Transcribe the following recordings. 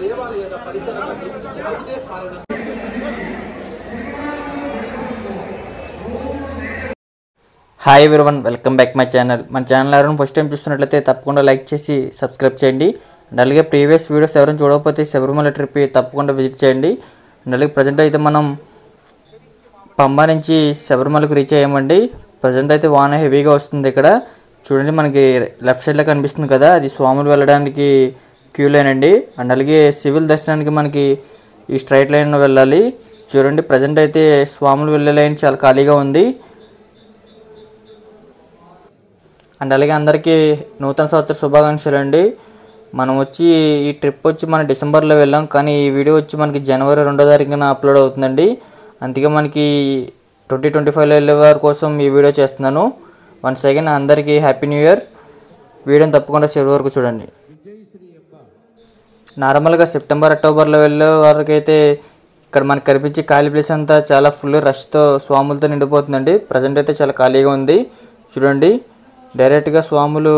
ದೇವಾಲಯದ ಪರಿಸರದಲ್ಲಿ ಯಾವುದೇ ಕಾರಣ. Hi everyone, welcome back my channel. మన ఛానల్ ఎవరైనా ఫస్ట్ టైం చూస్తున్నట్లయితే తప్పకుండా లైక్ చేసి సబ్స్క్రైబ్ చేయండి. అండ్ అలాగే ప్రీవియస్ వీడియోస్ ఎవరైనా చూడకపోతే శబరిమల ట్రిప్ తప్పకుండా విజిట్ చేయండి. అండ్ అలాగే ప్రజెంట్ అయితే మనం పంబా నుంచి శబరిమలకు రీచ్ అయ్యామండి. ప్రజెంట్ అయితే వాన హెవీగా వస్తుంది. ఇక్కడ చూడండి, మనకి లెఫ్ట్ సైడ్లో కనిపిస్తుంది కదా, అది స్వాములు వెళ్ళడానికి క్యూ లైన్ అండి. అండ్ అలాగే సివిల్ దర్శనానికి మనకి ఈ స్ట్రైట్ లైన్లో వెళ్ళాలి. చూడండి, ప్రజెంట్ అయితే స్వాములు వెళ్ళే లైన్ చాలా ఖాళీగా ఉంది. అండ్ అలాగే అందరికీ నూతన సంవత్సర శుభాకాంక్షలు అండి. మనం వచ్చి ఈ ట్రిప్ వచ్చి మనం డిసెంబర్లో వెళ్ళాం, కానీ ఈ వీడియో వచ్చి మనకి జనవరి 2వ తారీఖున అప్లోడ్ అవుతుందండి. అందుకే మనకి 2025లో వెళ్ళే వారి కోసం ఈ వీడియో చేస్తున్నాను. వన్స్ అగైన్ అందరికీ హ్యాపీ న్యూ ఇయర్. వీడియోని తప్పకుండా చివరి వరకు చూడండి. నార్మల్గా సెప్టెంబర్ అక్టోబర్లో వెళ్ళే వారికైతే ఇక్కడ మనకు కనిపించే ఖాళీ ప్లేస్ అంతా చాలా ఫుల్ రష్తో స్వాములతో నిండిపోతుందండి. ప్రజెంట్ అయితే చాలా ఖాళీగా ఉంది. చూడండి, డైరెక్ట్గా స్వాములు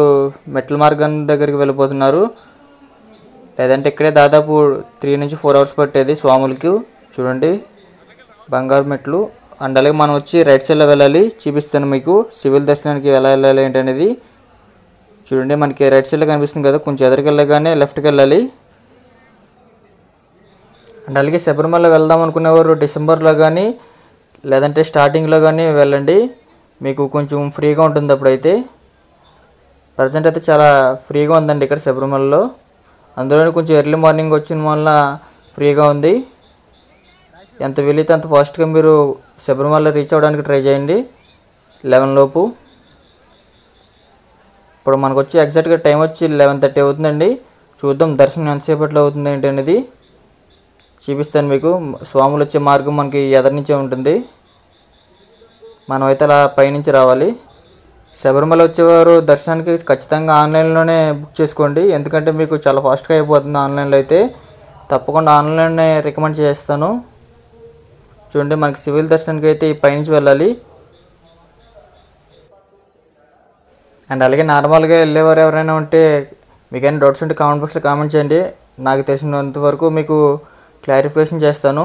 మెట్ల మార్గం దగ్గరికి వెళ్ళిపోతున్నారు. లేదంటే ఇక్కడే దాదాపు 3 నుంచి 4 అవర్స్ పట్టేది స్వాములకి. చూడండి, బంగారు మెట్లు. అండ్ అలాగే మనం వచ్చి రైట్ సైడ్లో వెళ్ళాలి. చూపిస్తాను మీకు సివిల్ దర్శనానికి ఎలా వెళ్ళాలి ఏంటి అనేది. చూడండి, మనకి రైట్ సైడ్లో కనిపిస్తుంది కదా, కొంచెం ఎదురుకి వెళ్ళగానే లెఫ్ట్కి వెళ్ళాలి. అండ్ అలాగే శబరిమల వెళ్దాం అనుకునేవారు డిసెంబర్లో కానీ లేదంటే స్టార్టింగ్లో కానీ వెళ్ళండి, మీకు కొంచెం ఫ్రీగా ఉంటుంది. అప్పుడైతే ప్రజెంట్ అయితే చాలా ఫ్రీగా ఉందండి ఇక్కడ శబరిమలలో. అందులోనే కొంచెం ఎర్లీ మార్నింగ్ వచ్చిన వల్ల ఫ్రీగా ఉంది. ఎంత వీలైతే అంత ఫాస్ట్గా మీరు శబరిమల రీచ్ అవ్వడానికి ట్రై చేయండి 11 లోపు. ఇప్పుడు మనకు వచ్చి ఎగ్జాక్ట్గా టైం వచ్చి 11:30 అవుతుందండి. చూద్దాం దర్శనం ఎంతసేపట్లో అవుతుంది ఏంటి అనేది చూపిస్తాను మీకు. స్వాములు వచ్చే మార్గం మనకి ఎదరి నుంచే ఉంటుంది. మనమైతే అలా పైనుంచి రావాలి. శబరిమల వచ్చేవారు దర్శనానికి ఖచ్చితంగా ఆన్లైన్లోనే బుక్ చేసుకోండి, ఎందుకంటే మీకు చాలా ఫాస్ట్గా అయిపోతుంది ఆన్లైన్లో అయితే. తప్పకుండా ఆన్లైన్లోనే రికమెండ్ చేస్తాను. చూడండి, మనకి సివిల్ దర్శనానికి అయితే ఈ పైనుంచి వెళ్ళాలి. అండ్ అలాగే నార్మల్గా వెళ్ళేవారు ఎవరైనా ఉంటే మీకైనా డౌట్స్ ఉంటే కామెంట్ బాక్స్లో కామెంట్ చేయండి. నాకు తెలిసినంత వరకు మీకు క్లారిఫికేషన్ చేస్తాను.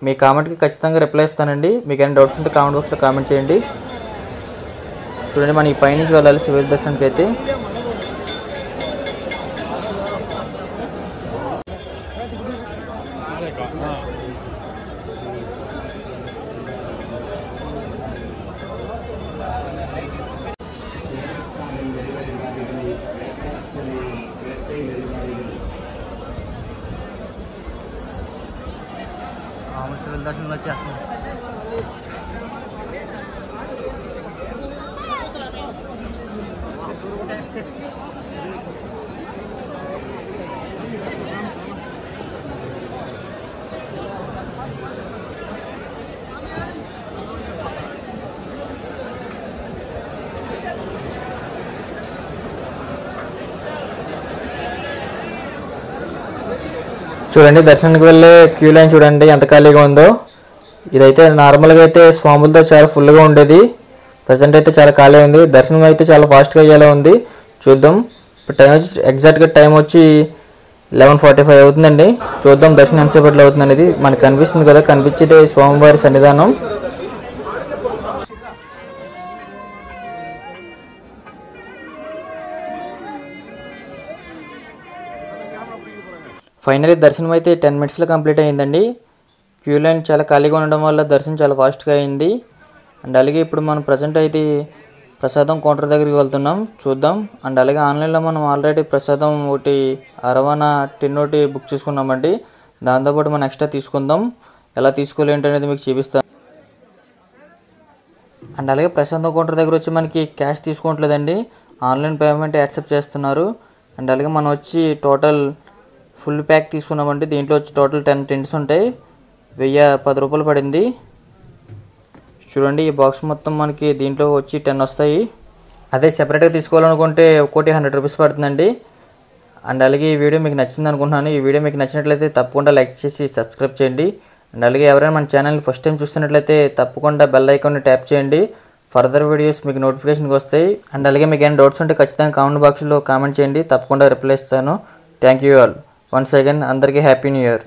మీ కామెంట్కి ఖచ్చితంగా రిప్లై ఇస్తానండి. మీకైనా డౌట్స్ ఉంటే కామెంట్ బాక్స్లో కామెంట్ చేయండి. చూడండి, మనం ఈ పైనుంచి వెళ్ళాలి సివిల్ దర్శనానికి అయితే. సివిల్ దర్శనం వచ్చేస్తాం. చూడండి, దర్శనానికి వెళ్ళే క్యూ లైన్ చూడండి ఎంత ఖాళీగా ఉందో. ఇదైతే నార్మల్గా అయితే స్వాములతో చాలా ఫుల్గా ఉండేది. ప్రజెంట్ అయితే చాలా ఖాళీ ఉంది. దర్శనం అయితే చాలా ఫాస్ట్గా అయ్యేలా ఉంది. చూద్దాం. ఇప్పుడు టైం వచ్చి ఎగ్జాక్ట్గా టైం వచ్చి 11:45 అవుతుందండి. చూద్దాం దర్శనం ఎంతసేపట్లో అవుతుంది అనేది. మనకు కనిపిస్తుంది కదా, కనిపించేదే స్వామివారి సన్నిధానం. ఫైనల్లీ దర్శనం అయితే 10 మినిట్స్లో కంప్లీట్ అయ్యిందండి. క్యూ లైన్ చాలా ఖాళీగా ఉండడం వల్ల దర్శనం చాలా ఫాస్ట్గా అయింది. అండ్ అలాగే ఇప్పుడు మనం ప్రజెంట్ అయితే ప్రసాదం కౌంటర్ దగ్గరికి వెళ్తున్నాం. చూద్దాం. అండ్ అలాగే ఆన్లైన్లో మనం ఆల్రెడీ ప్రసాదం ఒకటి అరవణ టిన్ ఒకటి బుక్ చేసుకున్నామండి. దాంతోపాటు మనం ఎక్స్ట్రా తీసుకుందాం. ఎలా తీసుకోవాలి ఏంటనేది మీకు చూపిస్తాను. అండ్ అలాగే ప్రసాదం కౌంటర్ దగ్గర వచ్చి మనకి క్యాష్ తీసుకోవట్లేదండి, ఆన్లైన్ పేమెంట్ యాక్సెప్ట్ చేస్తున్నారు. అండ్ అలాగే మనం వచ్చి టోటల్ ఫుల్ ప్యాక్ తీసుకున్నామండి. దీంట్లో వచ్చి టోటల్ 10 టిన్స్ ఉంటాయి. 1010 రూపాయలు పడింది. చూడండి, ఈ బాక్స్ మొత్తం మనకి దీంట్లో వచ్చి 10 వస్తాయి. అదే సెపరేట్గా తీసుకోవాలనుకుంటే ఒక్కోటి 100 రూపీస్ పడుతుందండి. అండ్ అలాగే ఈ వీడియో మీకు నచ్చింది అనుకుంటున్నాను. ఈ వీడియో మీకు నచ్చినట్లయితే తప్పకుండా లైక్ చేసి సబ్స్క్రైబ్ చేయండి. అండ్ అలాగే ఎవరైనా మన ఛానల్ని ఫస్ట్ టైం చూస్తున్నట్లయితే తప్పకుండా బెల్ ఐకాన్ని ట్యాప్ చేయండి. ఫర్దర్ వీడియోస్ మీకు నోటిఫికేషన్కి వస్తాయి. అండ్ అలాగే మీకు ఏమైనా డౌట్స్ ఉంటే ఖచ్చితంగా కామెంట్ బాక్స్లో కామెంట్ చేయండి, తప్పకుండా రిప్లై ఇస్తాను. Thank you all. Once again అందరికీ హ్యాపీ న్యూ ఇయర్.